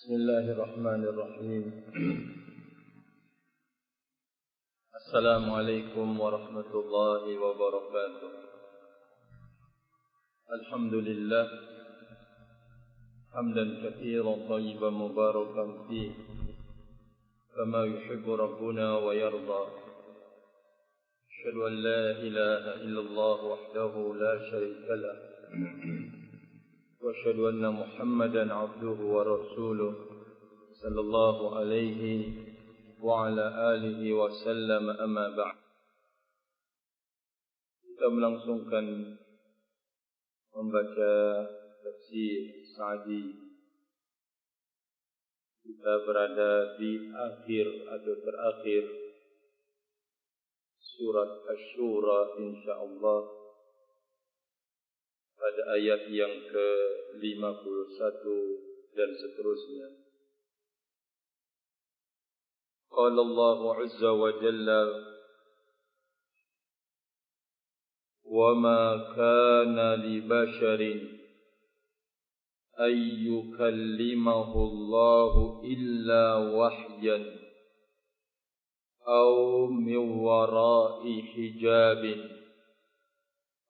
Bismillahirrahmanirrahim. Assalamualaikum warahmatullahi wabarakatuh. Alhamdulillah hamdan katsiran thayyiban mubarakan fihi kama yuhibbu rabbuna wa yarda. Asyhadu an la ilaha illallah wahdahu la syarika lah. وأشهد أن محمدا عبده ورسوله صلى الله عليه وعلى آله وسلم أما بعد. Kita melangsungkan membaca tafsir Sa'di. Kita berada di akhir atau terakhir surat Asy-Syura insyaallah pada ayat yang ke-51 dan seterusnya. Qala Allah Azza wa Jalla wa ma kana li basharin ay yukallimahu Allah illa wahyan aw min wara'i hijabin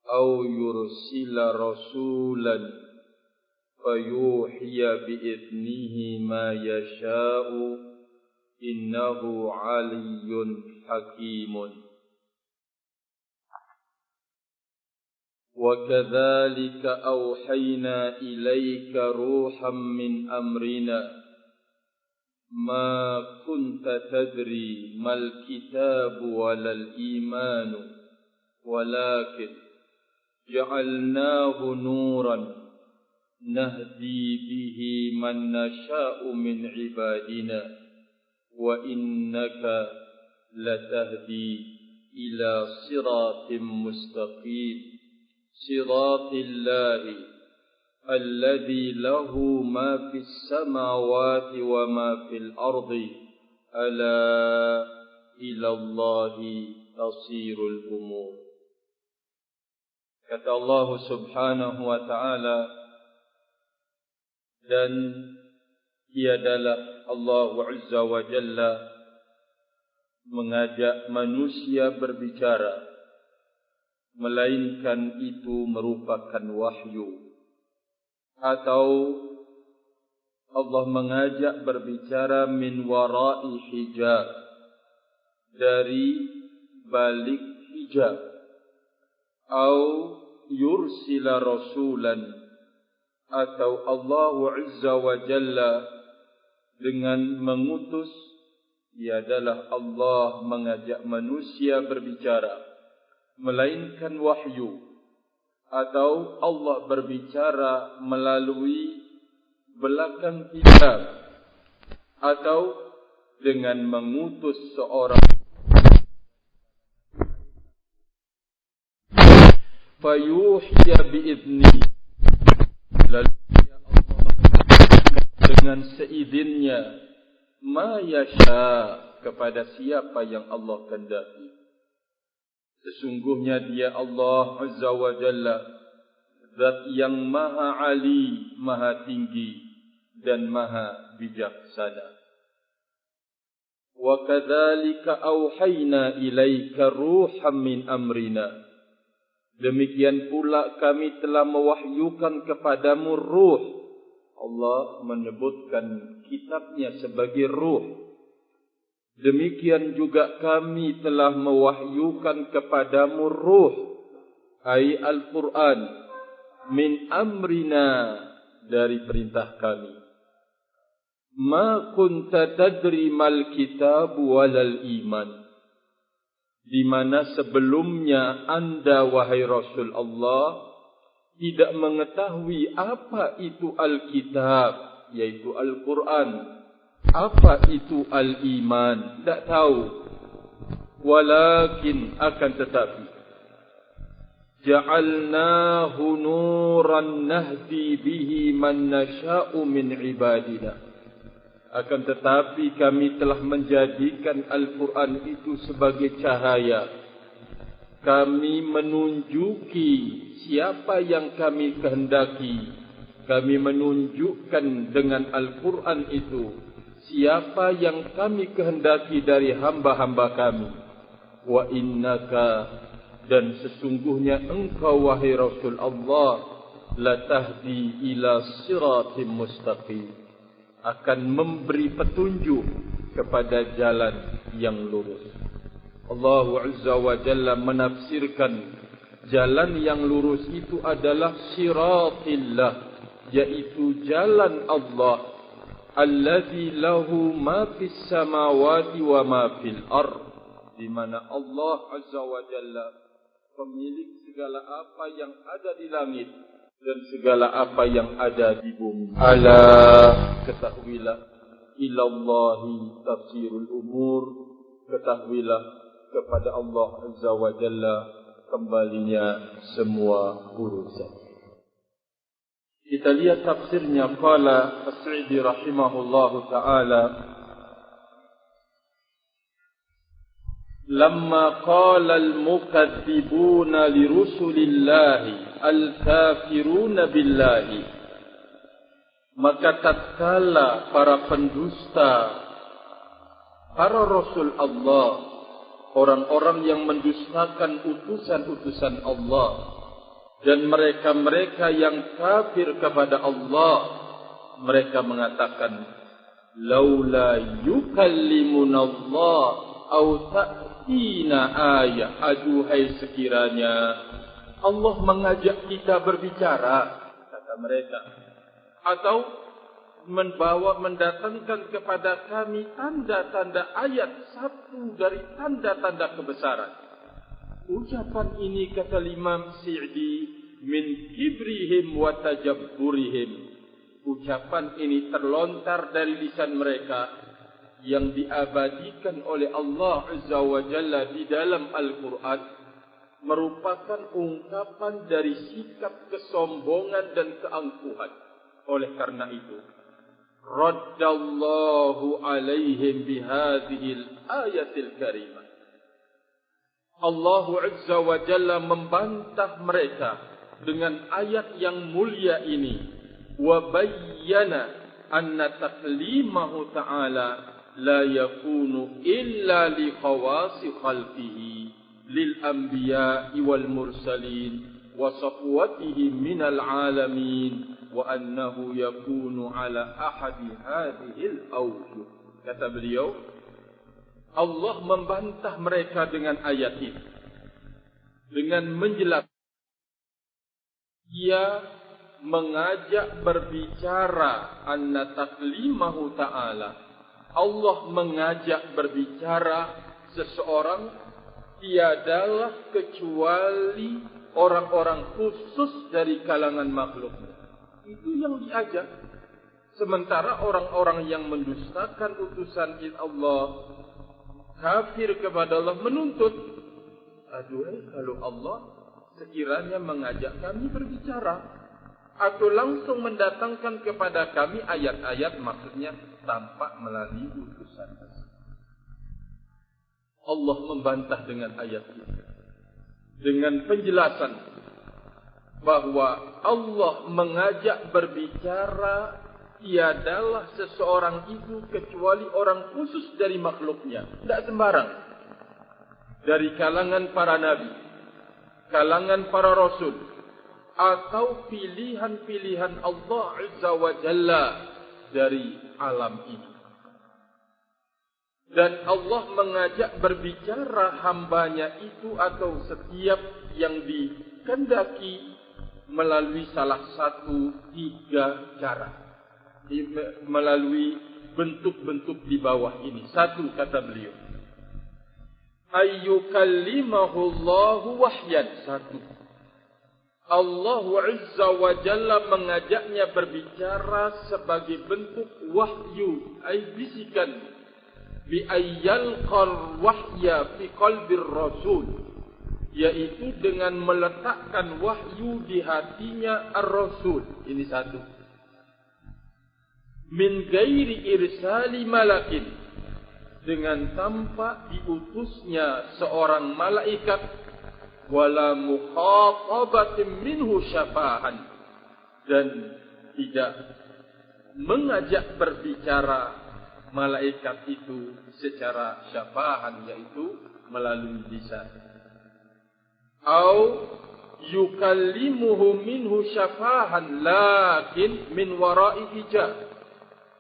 أو يرسل رسولا فيوحي بإذنه ما يشاء إنه علي حكيم وكذلك أوحينا إليك روحا من أمرنا ما كنت تدري ما الكتاب ولا الإيمان ولكن جعلناه نورا نهدي به من نشاء من عبادنا وإنك لتهدي إلى صراط مستقيم صراط الله الذي له ما في السماوات وما في الأرض ألا إلى الله تصير الأمور. Kata Allah Subhanahu wa ta'ala, dan tiadalah Allah Azza wa Jalla mengajak manusia berbicara, melainkan itu merupakan wahyu. Atau Allah mengajak berbicara min wara'i hijab, dari balik hijab. Au yursila rasulan, atau Allah Azza wa Jalla dengan mengutus, ia adalah Allah mengajak manusia berbicara, melainkan wahyu. Atau Allah berbicara melalui belakang hijab, atau dengan mengutus seorang fayuhya bi'idni, lalu ya Allah dengan seizinnya ma yasha, kepada siapa yang Allah kehendaki. Sesungguhnya dia Allah Azza wa Jalla zat yang maha ali, maha tinggi dan maha bijaksana. Wa kadzalika auhayna ilaika ruham min amrina, demikian pula kami telah mewahyukan kepadamu ruh. Allah menyebutkan kitabnya sebagai ruh. Demikian juga kami telah mewahyukan kepadamu ruh, ai Al-Quran, min amrina, dari perintah kami. Ma kunta tadri mal kitab walal iman, di mana sebelumnya anda wahai Rasul Allah tidak mengetahui apa itu Alkitab, yaitu Al-Quran, apa itu Al-Iman, tidak tahu. Walakin, akan tetapi, ja'alnahu nuran nahdi bihi man nasha'u min ibadina, akan tetapi kami telah menjadikan Al-Quran itu sebagai cahaya. Kami menunjuki siapa yang kami kehendaki kami menunjukkan dengan Al-Quran itu siapa yang kami kehendaki dari hamba-hamba kami. Wa innaka, dan sesungguhnya engkau wahai Rasul Allah, latahdi ila siratim mustaqim, akan memberi petunjuk kepada jalan yang lurus. Allah Azza wa Jalla menafsirkan jalan yang lurus itu adalah siratillah, yaitu jalan Allah, allazi lahu ma fis samawati wa ma fil ard, di mana Allah Azza wa Jalla pemilik segala apa yang ada di langit dan segala apa yang ada di bumi. Ala, ketahuilah, ilallahi tafsirul umur, ketahuilah kepada Allah Azza wa Jalla kembalinya semua urusan. Kita lihat tafsirnya. Qala As-Sa'di rahimahullahu ta'ala, lamma qala al-mukadzibuna li rusulillahi al-kafiruna billahi, maka tatkala para pendusta, para rasul Allah, orang-orang yang mendustakan utusan-utusan Allah, dan mereka-mereka yang kafir kepada Allah, mereka mengatakan, laula yukallimuna Allah au ta'tina ayah, aduhai sekiranya Allah mengajak kita berbicara, kata mereka, atau mendatangkan kepada kami tanda-tanda ayat, satu dari tanda-tanda kebesaran. Ucapan ini, kata Imam Sa'di, min kibrihim wa tajabburihim. Ucapan ini terlontar dari lisan mereka yang diabadikan oleh Allah Azza wa Jalla di dalam Al-Quran, merupakan ungkapan dari sikap kesombongan dan keangkuhan. Oleh karena itu, raddallahu alaihim bihadhil ayatil karimah. Allah Azza wa Jalla membantah mereka dengan ayat yang mulia ini. Wa bayyana anna taklimahu ta'ala la yakunu illa li khawasi khalqihi lil anbiya'i wal mursalin wa safwatihi minal alamin wa annahu yakunu ala ahadi hadhil awjuh. Kata beliau, Allah membantah mereka dengan ayat ini, dengan menjelaskan Ia mengajak berbicara anna taklimahu ta'ala. Allah mengajak berbicara seseorang tiadalah kecuali orang-orang khusus dari kalangan makhluk. Itu yang diajak. Sementara orang-orang yang mendustakan utusan Allah, kafir kepada Allah, menuntut, aduhai kalau Allah sekiranya mengajak kami berbicara, atau langsung mendatangkan kepada kami ayat-ayat, maksudnya tanpa melalui utusan. Allah membantah dengan ayat ini, dengan penjelasan bahwa Allah mengajak berbicara tiadalah seseorang itu kecuali orang khusus dari makhluknya, tidak sembarang, dari kalangan para nabi, kalangan para rasul, atau pilihan-pilihan Allah Azza wa Jalla dari alam ini. Dan Allah mengajak berbicara hambanya itu atau setiap yang dikehendaki melalui salah satu 3 cara, melalui bentuk-bentuk di bawah ini. Satu, kata beliau, ayyukallimahu Allahu wahyan. Satu, Allah Azza wa Jalla mengajaknya berbicara sebagai bentuk wahyu, ay bisikan, bi ayyalqal wahya fi qalbir rasul, yaitu dengan meletakkan wahyu di hatinya ar-rasul. Ini satu. Min ghairi irsali malakin, dengan tanpa diutusnya seorang malaikat, wala mukhatabatin minhu syafahan, dan tidak mengajak berbicara malaikat itu secara syafahan, yaitu melalui lisan. Au yukallimuhu minhu syafahan lakin min wara'i hijab.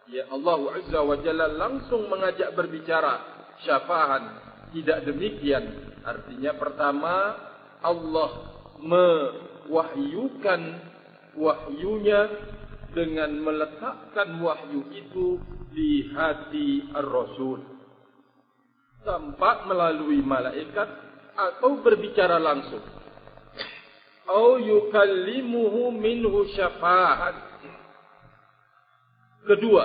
Ya, Allah Azza wa Jalla langsung mengajak berbicara syafahan. Tidak demikian. Artinya pertama, Allah mewahyukan wahyunya dengan meletakkan wahyu itu di hati Ar-Rasul, tanpa melalui malaikat atau berbicara langsung. Au yukallimuhu minhu syafahan. Kedua,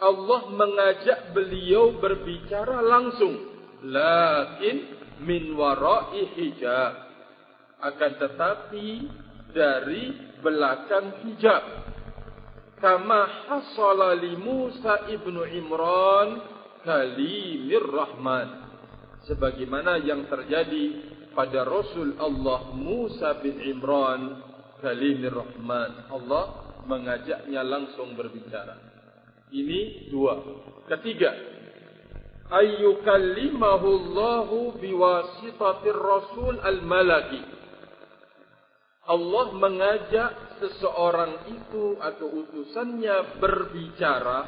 Allah mengajak beliau berbicara langsung, lakin min wara'i hijab, akan tetapi dari belakang hijab. Kama hasala li Musa ibnu Imran kalimir Rahman, sebagaimana yang terjadi pada Rasul Allah Musa bin Imran kalimir Rahman. Allah mengajaknya langsung berbicara. Ini dua. Ketiga, ayyukallimahu Allahu biwasitatir Rasul al-Malaki. Allah mengajak seseorang itu atau utusannya berbicara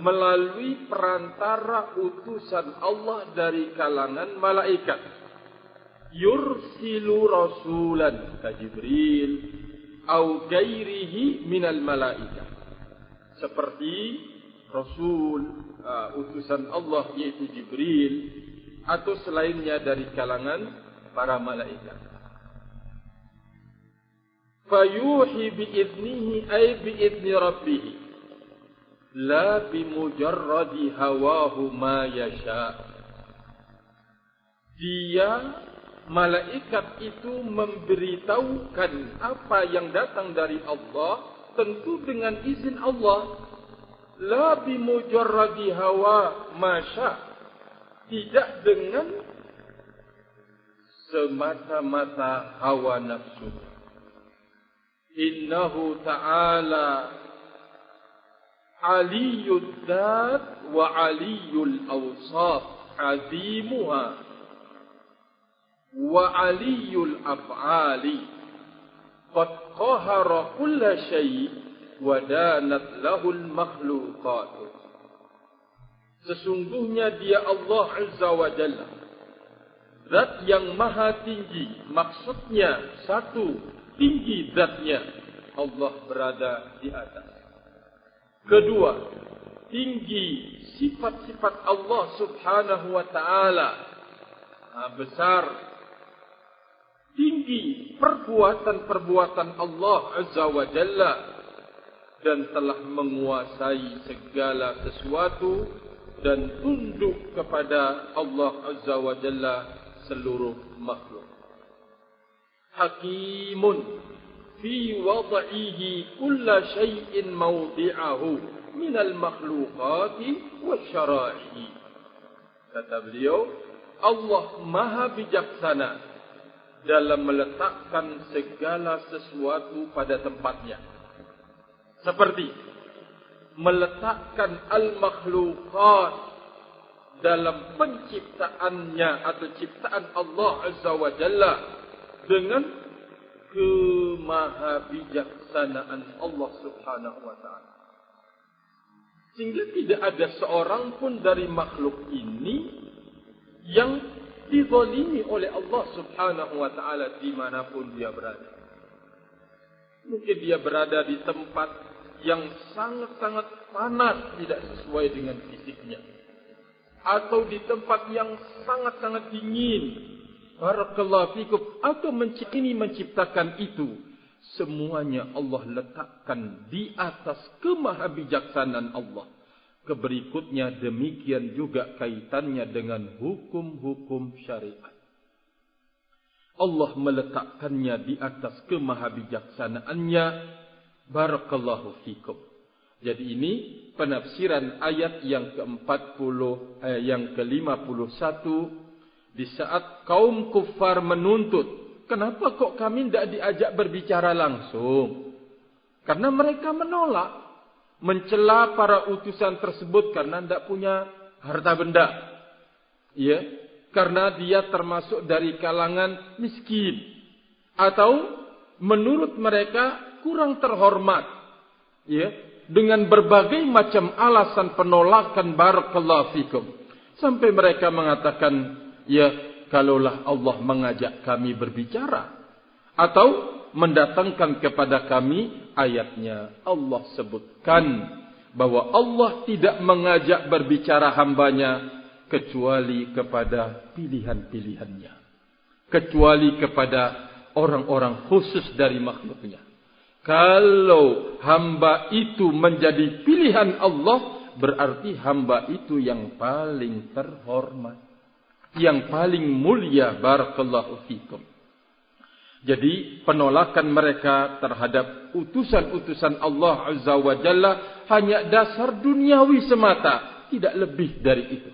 melalui perantara utusan Allah dari kalangan malaikat. Yursilu rasulan ka Jibril au gairihi minal malaikah. Seperti Rasul, utusan Allah yaitu Jibril, atau selainnya dari kalangan para malaikat. Fayuhi bi'idnihi ay bi'idni rabbih, la bimujarradi hawahu ma yasha. Dia, malaikat itu memberitahukan apa yang datang dari Allah, tentu dengan izin Allah. La bimujarradi hawa masya, tidak dengan semata-mata hawa nafsu. Innahu ta'ala aliyud dzat wa aliyul awsaf azimuha wa aliyul af'ali qad qahara kulla syai' wa danat lahul makhluqat. Sesungguhnya dia Allah Azza wa Jalla, zat yang maha tinggi. Maksudnya satu, tinggi zatnya, Allah berada di atas. Kedua, tinggi sifat-sifat Allah Subhanahu wa ta'ala, besar. Tinggi perbuatan-perbuatan Allah Azza wa Jalla, dan telah menguasai segala sesuatu dan tunduk kepada Allah Azza wa Jalla seluruh makhluk. Hakimun fi wad'ihi kulla syai'in mawdi'ahu minal makhluqati wasyara'i. Kata beliau, Allah maha bijaksana dalam meletakkan segala sesuatu pada tempatnya. Seperti meletakkan al-makhluqat dalam penciptaannya atau ciptaan Allah Azza wa Jalla dengan kemahabijaksanaan Allah Subhanahu wa ta'ala. Sehingga tidak ada seorang pun dari makhluk ini yang dizalimi oleh Allah Subhanahu wa ta'ala dimanapun dia berada. Mungkin dia berada di tempat yang sangat-sangat panas, tidak sesuai dengan fisiknya, atau di tempat yang sangat-sangat dingin, barakallahu fikum, atau menciptakan itu, semuanya Allah letakkan di atas kemahabijaksanaan Allah. Keberikutnya demikian juga kaitannya dengan hukum-hukum syariat. Allah meletakkannya di atas kemahabijaksanaannya. Barakallahu fikum. Jadi ini penafsiran ayat yang yang ke-51 di saat kaum kufar menuntut, kenapa kok kami tidak diajak berbicara langsung? Karena mereka menolak, mencela para utusan tersebut karena tidak punya harta benda. Ya, karena dia termasuk dari kalangan miskin. Atau menurut mereka kurang terhormat. Ya, dengan berbagai macam alasan penolakan, barakallahu fikum. Sampai mereka mengatakan, ya, kalaulah Allah mengajak kami berbicara. Atau mendatangkan kepada kami ayatnya. Allah sebutkan bahwa Allah tidak mengajak berbicara hambanya kecuali kepada pilihan-pilihannya. Kecuali kepada orang-orang khusus dari makhluknya. Kalau hamba itu menjadi pilihan Allah, berarti hamba itu yang paling terhormat, yang paling mulia, barakallahu fikum. Jadi penolakan mereka terhadap utusan-utusan Allah Azza wa Jalla hanya dasar duniawi semata. Tidak lebih dari itu.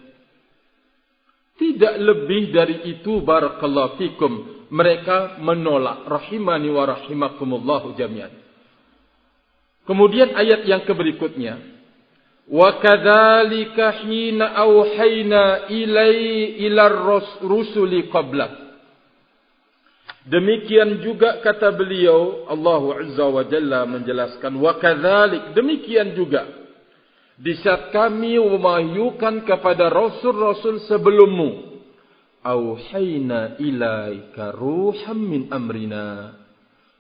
Tidak lebih dari itu, barakallahu fikum. Mereka menolak. Rahimani wa rahimakumullahu jami'an. Kemudian ayat yang berikutnya. Wa kadzalika hina auhayna ila rusuli qablak. Demikian juga kata beliau, Allah Azza wa Jalla menjelaskan, wa kadzalik, demikian juga di saat kami mewahyukan kepada rasul-rasul sebelummu, auhayna ilaika ruham min amrina,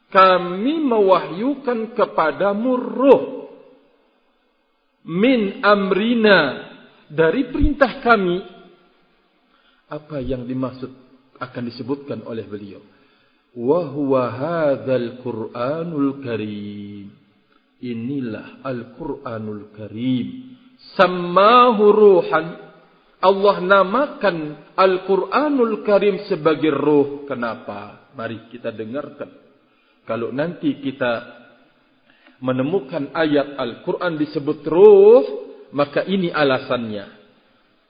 kami mewahyukan kepadamu ruh min amrina, dari perintah kami. Apa yang dimaksud akan disebutkan oleh beliau. Wa huwa hadzal Qur'anul Karim. Inilah Al-Qur'anul Karim. Sammahu ruhan. Allah namakan Al-Qur'anul Karim sebagai ruh. Kenapa? Mari kita dengarkan. Kalau nanti kita menemukan ayat Al-Qur'an disebut ruh, maka ini alasannya.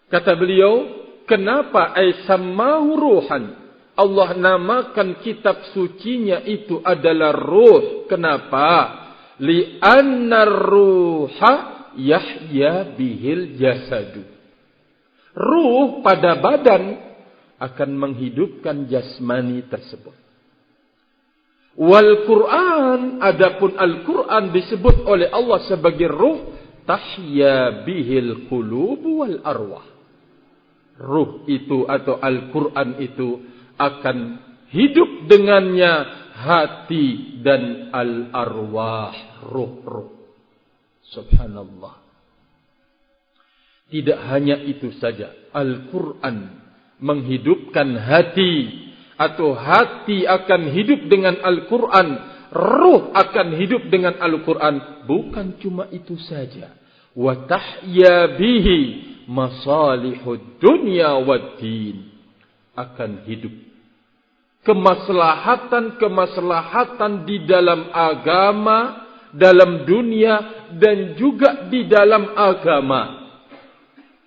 Kata beliau, kenapa sammahu ruhan? Allah namakan kitab sucinya itu adalah ruh. Kenapa? Li'anna ruha yahya bihil jasadu. Ruh pada badan akan menghidupkan jasmani tersebut. Wal Quran, adapun Al-Quran disebut oleh Allah sebagai ruh, tahya bihil qulub wal arwah. Ruh itu atau Al-Quran itu akan hidup dengannya hati dan al-arwah, ruh-ruh. Subhanallah. Tidak hanya itu saja. Al-Quran menghidupkan hati, atau hati akan hidup dengan Al-Quran, ruh akan hidup dengan Al-Quran. Bukan cuma itu saja. Wa tahya bihi masalihud dunya wad din. Akan hidup kemaslahatan-kemaslahatan di dalam agama, dalam dunia, dan juga di dalam agama.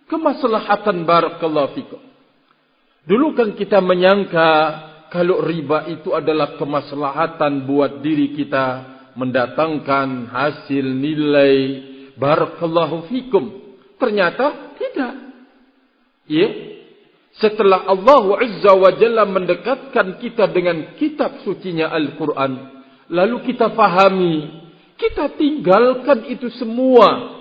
Kemaslahatan, barakallahu fikum. Dulu kan kita menyangka kalau riba itu adalah kemaslahatan buat diri kita, mendatangkan hasil nilai, barakallahu fikum. Ternyata tidak. Ya. Setelah Allah Azza wa Jalla mendekatkan kita dengan kitab sucinya Al-Quran, lalu kita fahami, kita tinggalkan itu semua.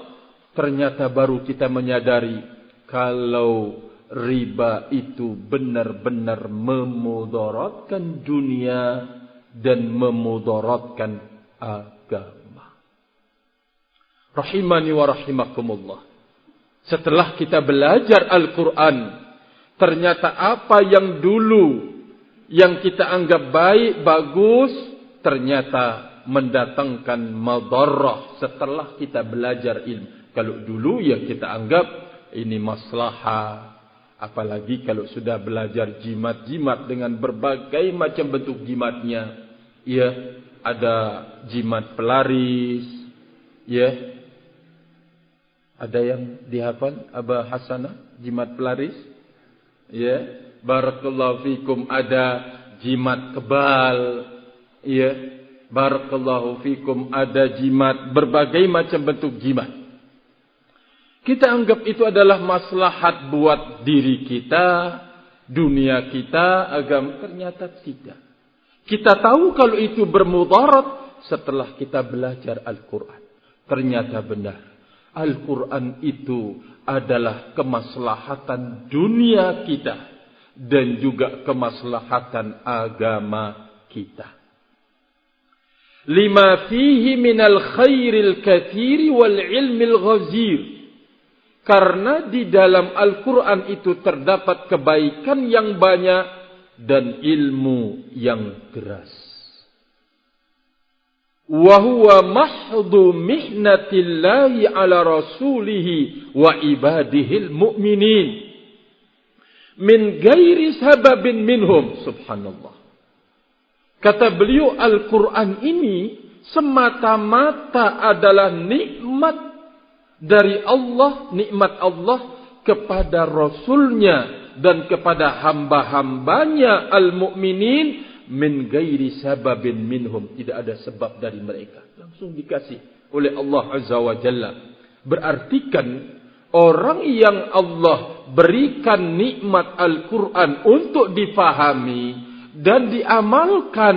Ternyata baru kita menyadari kalau riba itu benar-benar memudaratkan dunia dan memudaratkan agama. Rahimani wa rahimakumullah. Setelah kita belajar Al-Quran, ternyata apa yang dulu yang kita anggap baik, bagus, ternyata mendatangkan madarrah setelah kita belajar ilmu. Kalau dulu ya kita anggap ini maslahah. Apalagi kalau sudah belajar jimat-jimat dengan berbagai macam bentuk jimatnya. Ya, ada jimat pelaris. Ya. Ada yang dihafal Aba Hasanah, jimat pelaris? Ya, barakallahu fikum. Ada jimat kebal, ya, Barakallahu fikum, ada jimat, berbagai macam bentuk jimat. Kita anggap itu adalah maslahat buat diri kita, dunia kita, agama. Ternyata tidak. Kita tahu kalau itu bermudarat setelah kita belajar Al-Quran. Ternyata benar. Al-Quran itu adalah kemaslahatan dunia kita dan juga kemaslahatan agama kita. Lima fihi minal khairil kathiri wal ilmil ghazir. Karena di dalam Al-Quran itu terdapat kebaikan yang banyak dan ilmu yang deras. Wa huwa mahdhu mihnatillahi ala rasulihi wa ibadihil mu'minin min ghairi sababin minhum. Subhanallah. Kata beliau, Al-Quran ini semata-mata adalah nikmat dari Allah, nikmat Allah kepada Rasulnya dan kepada hamba-hambanya al-mu'minin min ghairi sababin minhum. Tidak ada sebab dari mereka. Langsung dikasih oleh Allah Azza wa Jalla. Berarti kan orang yang Allah berikan nikmat Al-Quran untuk difahami dan diamalkan,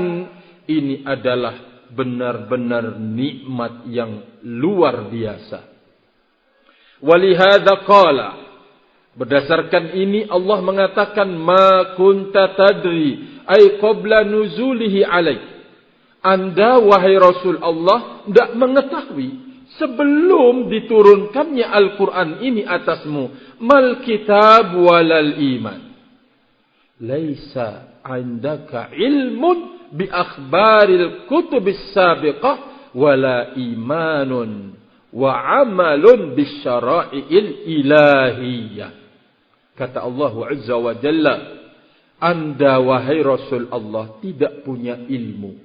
ini adalah benar-benar nikmat yang luar biasa. Walihada qala, berdasarkan ini Allah mengatakan, ma kunta tadri ay qabla nuzulihi alaik. Anda wahai Rasul Allah tidak mengetahui sebelum diturunkannya Al-Quran ini atasmu, mal kitab walal iman. Laisa indaka ilmun bi akhbaril kutubis sabiqah wala imanun wa amalun bisyara'iil ilahiyah. Kata Allah Azza wa Jalla, Anda wahai Rasul Allah tidak punya ilmu.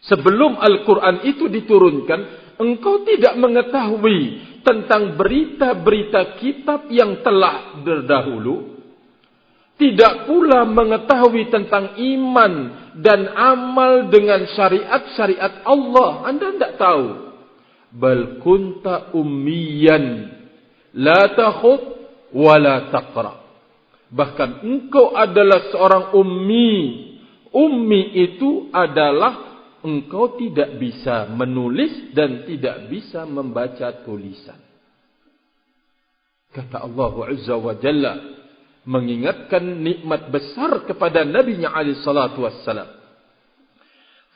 Sebelum Al-Quran itu diturunkan, engkau tidak mengetahui tentang berita-berita kitab yang telah berdahulu. Tidak pula mengetahui tentang iman dan amal dengan syariat-syariat Allah. Anda tidak tahu. Bal kunta ummiyan la takhut wa la taqra. Bahkan engkau adalah seorang ummi. Ummi itu adalah engkau tidak bisa menulis dan tidak bisa membaca tulisan. Kata Allah Azza wa Jalla, mengingatkan nikmat besar kepada Nabi-Nya alaihi salatu wassalam.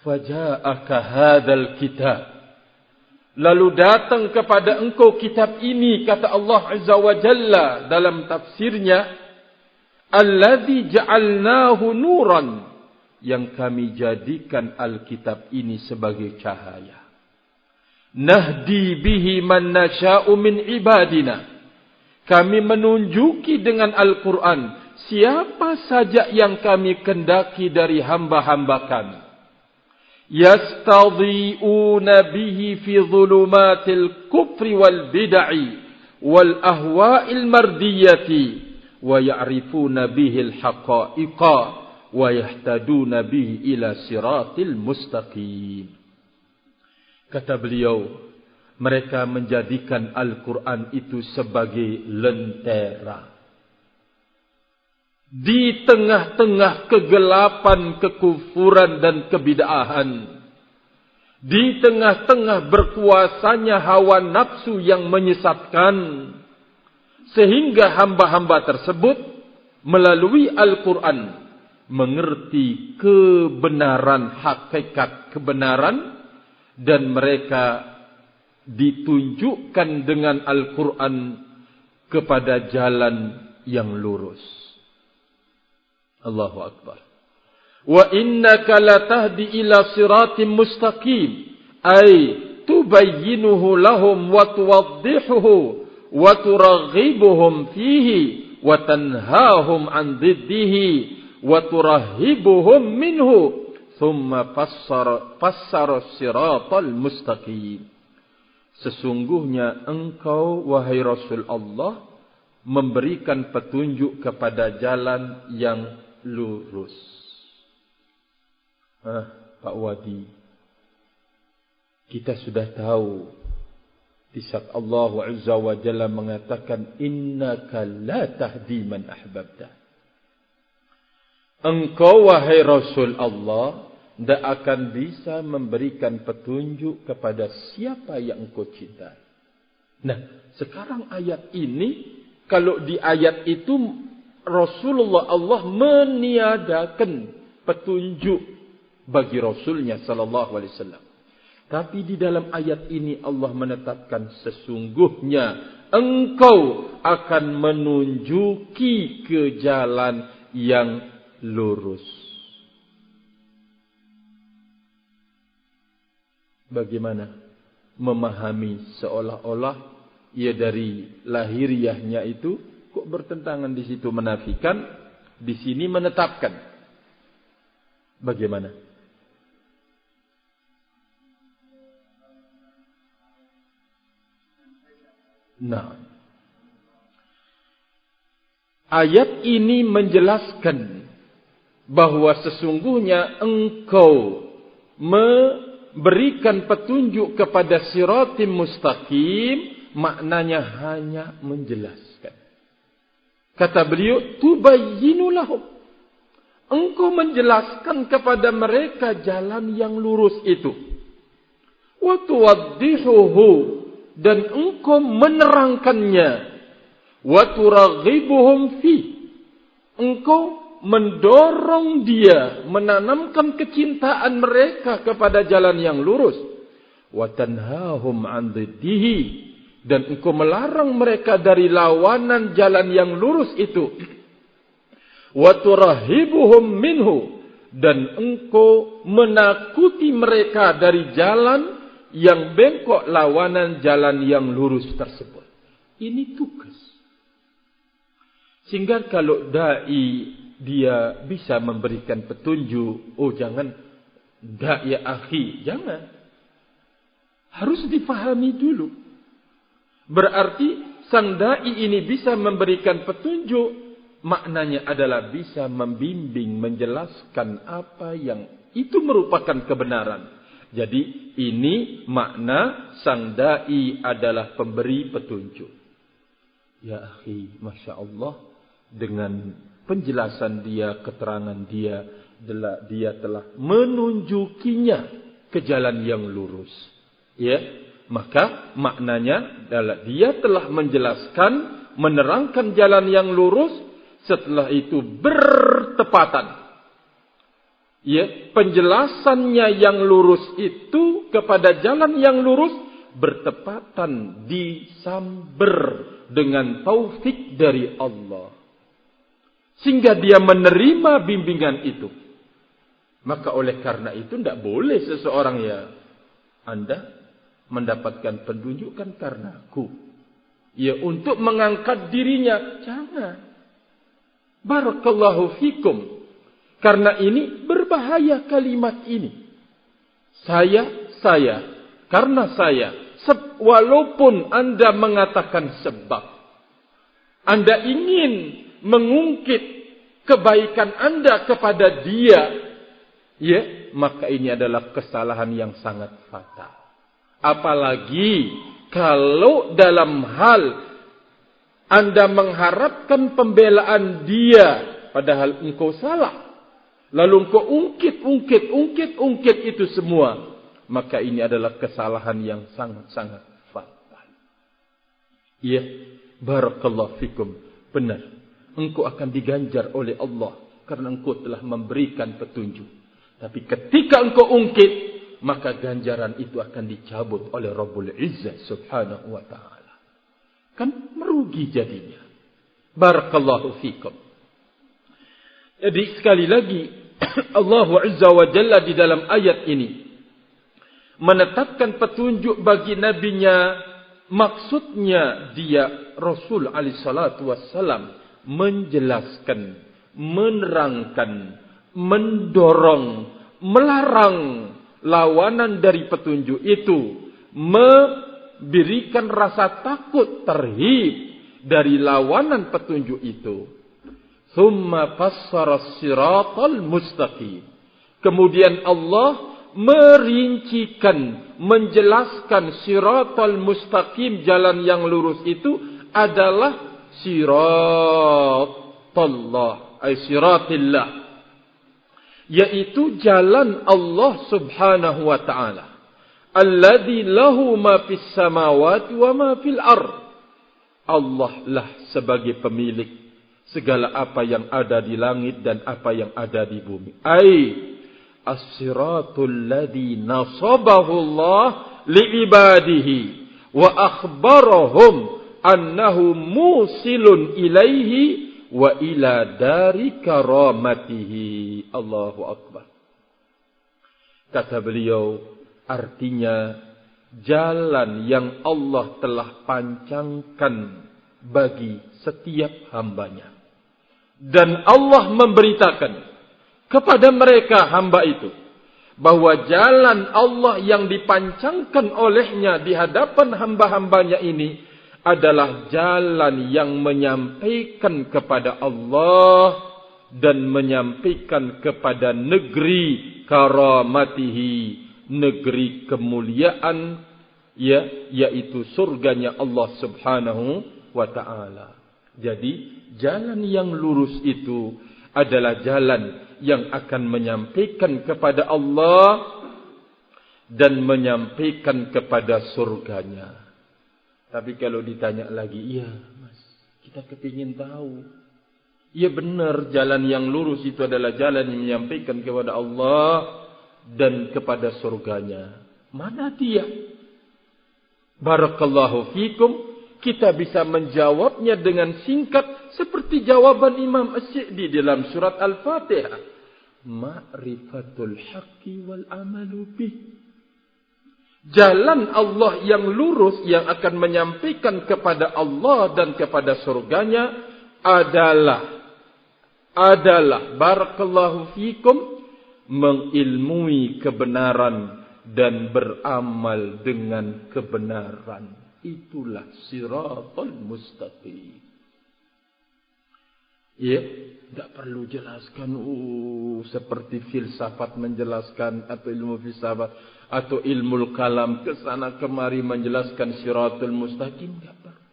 Faja'aka hadzal kitab. Lalu datang kepada engkau kitab ini, kata Allah Azza wa Jalla dalam tafsirnya, allazi ja'alnahu nuran, yang kami jadikan Alkitab ini sebagai cahaya. Nahdi bihi man nasha'u min ibadina. Kami menunjuki dengan Al-Quran siapa saja yang kami kendaki dari hamba-hamba kami. Yastadhi'una bihi fi dhulumatil kufri wal bid'i wal ahwa'il mardiyati wa ya'rifuna bihi al-haqa'iqa wa yahtaduna bihi ila siratil mustaqim. Kata beliau, mereka menjadikan Al-Quran itu sebagai lentera. Di tengah-tengah kegelapan, kekufuran dan kebid'ahan. Di tengah-tengah berkuasanya hawa nafsu yang menyesatkan. Sehingga hamba-hamba tersebut melalui Al-Quran mengerti kebenaran, hakikat kebenaran. Dan mereka ditunjukkan dengan Al-Quran kepada jalan yang lurus. Allahu Akbar. Wa innaka latahdi ila siratim mustaqim, ay tubayyinuhu lahum wa tuwaddihuhu wa turaghibuhum fihi wa tanhahum an diddihi wa turahhibuhum minhu thumma fassara siratal mustaqim. Sesungguhnya engkau wahai Rasul Allah memberikan petunjuk kepada jalan yang lurus. Pak Wadi, kita sudah tahu di saat Allah Azza wa Jalla mengatakan innaka la tahdi man ahbabta. Engkau wahai Rasul Allah tidak akan bisa memberikan petunjuk kepada siapa yang engkau cintai. Nah, sekarang ayat ini, kalau di ayat itu Rasulullah Allah meniadakan petunjuk bagi Rasulnya sallallahu alaihi wasallam. Tapi di dalam ayat ini Allah menetapkan sesungguhnya engkau akan menunjuki ke jalan yang lurus. Bagaimana memahami seolah-olah ia dari lahiriahnya itu kok bertentangan, di situ menafikan, di sini menetapkan. Bagaimana? Nah, ayat ini menjelaskan bahwa sesungguhnya engkau memberikan petunjuk kepada siratim mustaqim, maknanya hanya menjelaskan. Kata beliau, tubayyinu lahum. Engkau menjelaskan kepada mereka jalan yang lurus itu. Wa tuwaddihuhu, dan engkau menerangkannya. Wa turaghibuhum fi, engkau mendorong dia, menanamkan kecintaan mereka kepada jalan yang lurus. Wa tanhahum 'an dhiddihi, dan engkau melarang mereka dari lawanan jalan yang lurus itu. Wa turahibuhum minhu, dan engkau menakuti mereka dari jalan yang bengkok, lawanan jalan yang lurus tersebut. Ini tugas. Sehingga kalau dai dia bisa memberikan petunjuk, oh jangan dai ya akhi, jangan. Harus difahami dulu. Berarti sang dai ini bisa memberikan petunjuk, maknanya adalah bisa membimbing, menjelaskan apa yang itu merupakan kebenaran. Jadi ini makna sang dai adalah pemberi petunjuk. Ya akhi, Masya Allah, dengan penjelasan dia, keterangan dia, dia telah menunjukinya ke jalan yang lurus. Ya, maka maknanya adalah dia telah menjelaskan, menerangkan jalan yang lurus, setelah itu bertepatan. Ya, penjelasannya yang lurus itu kepada jalan yang lurus bertepatan, disamber dengan taufik dari Allah, sehingga dia menerima bimbingan itu. Maka oleh karena itu tidak boleh seseorang ya, Anda mendapatkan penunjukan karena aku, ya untuk mengangkat dirinya, jangan. Barakallahu fikum. Karena ini berbahaya kalimat ini. Saya, karena saya. Walaupun Anda mengatakan sebab, Anda ingin mengungkit kebaikan Anda kepada dia, ya, maka ini adalah kesalahan yang sangat fatal. Apalagi kalau dalam hal Anda mengharapkan pembelaan dia, padahal engkau salah. Lalu engkau ungkit itu semua. Maka ini adalah kesalahan yang sangat-sangat fatal. Ya, barakallahu fikum. Benar. Engkau akan diganjar oleh Allah karena engkau telah memberikan petunjuk. Tapi ketika engkau ungkit, maka ganjaran itu akan dicabut oleh Rabbul Izzah subhanahu wa ta'ala. Kan merugi jadinya. Barakallahu fikum. Jadi sekali lagi, Allah Azza wa Jalla di dalam ayat ini menetapkan petunjuk bagi nabinya, maksudnya dia Rasul alaihi salatu wassalam menjelaskan, menerangkan, mendorong, melarang lawanan dari petunjuk itu, memberikan rasa takut terhib dari lawanan petunjuk itu. Thumma fassara siratal mustaqim. Kemudian Allah merincikan, menjelaskan siratal mustaqim, jalan yang lurus itu adalah siratallah, ay siratillah, yaitu jalan Allah subhanahu wa ta'ala. Alladzi lahu ma fis samawati wa ma fil ard. Allah lah sebagai pemilik segala apa yang ada di langit dan apa yang ada di bumi. Ai as-siratul ladzi nasabahu Allah li'ibadihi wa akhbarahum annahu musilun ilaihi wa ila dari karamatihi. Allahu akbar. Kata beliau, artinya jalan yang Allah telah pancangkan bagi setiap hambanya. Dan Allah memberitakan kepada mereka hamba itu bahwa jalan Allah yang dipancangkan olehnya di hadapan hamba-hambanya ini adalah jalan yang menyampaikan kepada Allah dan menyampaikan kepada negeri karamatihi, negeri kemuliaan, ya, yaitu surganya Allah subhanahu wa ta'ala. Jadi jalan yang lurus itu adalah jalan yang akan menyampaikan kepada Allah dan menyampaikan kepada surganya. Tapi kalau ditanya lagi, iya mas, kita kepingin tahu. Iya benar, jalan yang lurus itu adalah jalan yang menyampaikan kepada Allah dan kepada surganya. Mana dia? Barakallahu fikum. Kita bisa menjawabnya dengan singkat seperti jawaban Imam As-Sa'di dalam surat Al-Fatihah. Ma'rifatul haqqi wal amalu bih. Jalan Allah yang lurus yang akan menyampaikan kepada Allah dan kepada surganya adalah barakallahu fikum, mengilmui kebenaran dan beramal dengan kebenaran. Itulah siratal mustaqim. Ya, tidak perlu jelaskan seperti filsafat menjelaskan atau ilmu filsafat atau ilmu kalam ke sana kemari menjelaskan siratal mustaqim, tidak perlu.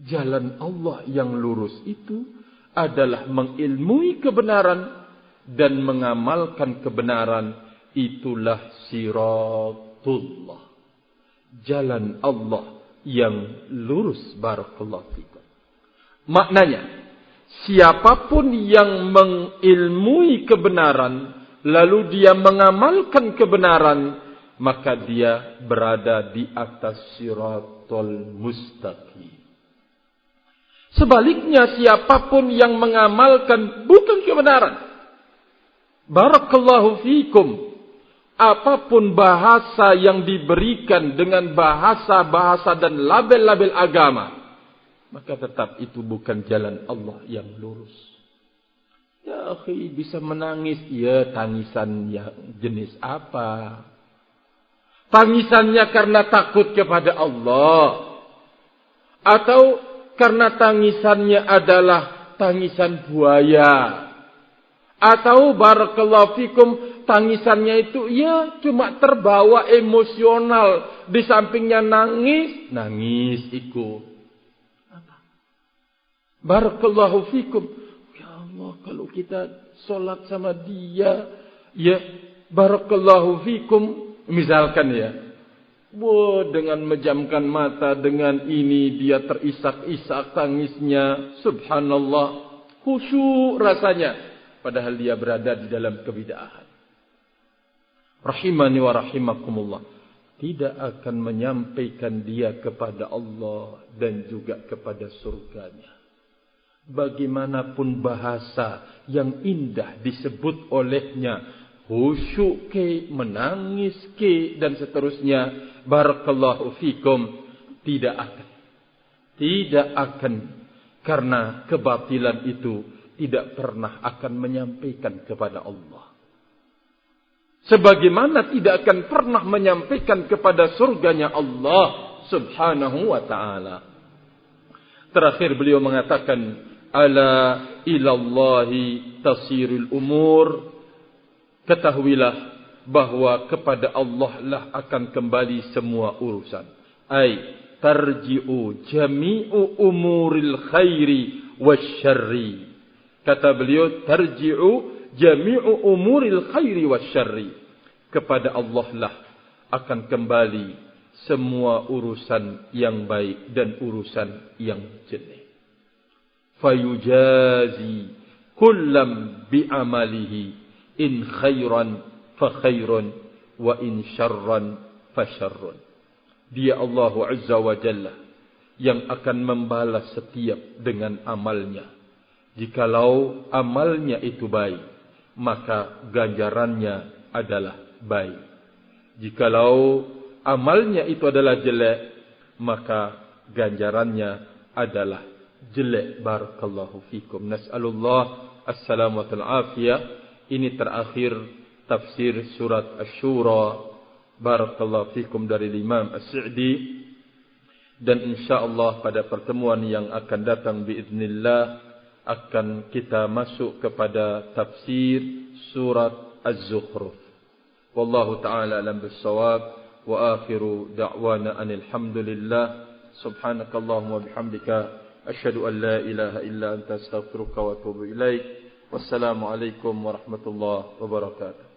Jalan Allah yang lurus itu adalah mengilmui kebenaran dan mengamalkan kebenaran. Itulah siratullah, jalan Allah yang lurus. Barakallahu fikum. Maknanya, siapapun yang mengilmui kebenaran lalu dia mengamalkan kebenaran, maka dia berada di atas siratal mustaqim. Sebaliknya, siapapun yang mengamalkan bukan kebenaran, barakallahu fikum, apapun bahasa yang diberikan dengan bahasa-bahasa dan label-label agama, maka tetap itu bukan jalan Allah yang lurus. Ya akhi, bisa menangis. Ya, tangisan yang jenis apa? Tangisannya karena takut kepada Allah, atau karena tangisannya adalah tangisan buaya, atau barakallahu fikum, tangisannya itu ya cuma terbawa emosional, di sampingnya nangis ikut. Barakallahu fikum. Ya Allah, kalau kita sholat sama dia, ya barakallahu fikum, misalkan ya, dengan menjamkan mata, dengan ini dia terisak-isak tangisnya, subhanallah, khusyuk rasanya, padahal dia berada di dalam kebid'ahan. Rahimani wa rahimakumullah. Tidak akan menyampaikan dia kepada Allah dan juga kepada surganya. Bagaimanapun bahasa yang indah disebut olehnya, khusyuk ke, menangis ke, dan seterusnya, barakallahu fikum, tidak akan, karena kebatilan itu tidak pernah akan menyampaikan kepada Allah. Sebagaimana tidak akan pernah menyampaikan kepada surganya Allah subhanahu wa ta'ala. Terakhir beliau mengatakan, ala ilallahi tasirul umur. Ketahuilah bahwa kepada Allah lah akan kembali semua urusan. Ai tarji'u jami'u umuril khairi wasyarri. Kata beliau, tarji'u jami'u umuril khairi wasyarri. Kepada Allah lah akan kembali semua urusan yang baik dan urusan yang jelek. Fayujazi kullam bi'amalihi in khairan fa khairun wa in syarran fa syarrun. Dia Allah Azza wa Jalla yang akan membalas setiap dengan amalnya. Jikalau amalnya itu baik, maka ganjarannya adalah baik. Jikalau amalnya itu adalah jelek, maka ganjarannya adalah jelek. Barakallahu fikum. Nas'alullah as-salamata wal-afiyah. Ini terakhir tafsir surat Asy-Syura. Barakallahu fikum dari Imam As-Sa'di. Dan insyaAllah pada pertemuan yang akan datang biiznillah akan kita masuk kepada tafsir surat Az-Zukhruf. Wallahu ta'ala alam bis-shawab. Wa akhiru da'wana anil hamdulillah. Subhanakallahumma bihamdika asyhadu an la ilaha illa anta astaghfiruka wa atubu ilaik. Wassalamu alaikum warahmatullahi wabarakatuh.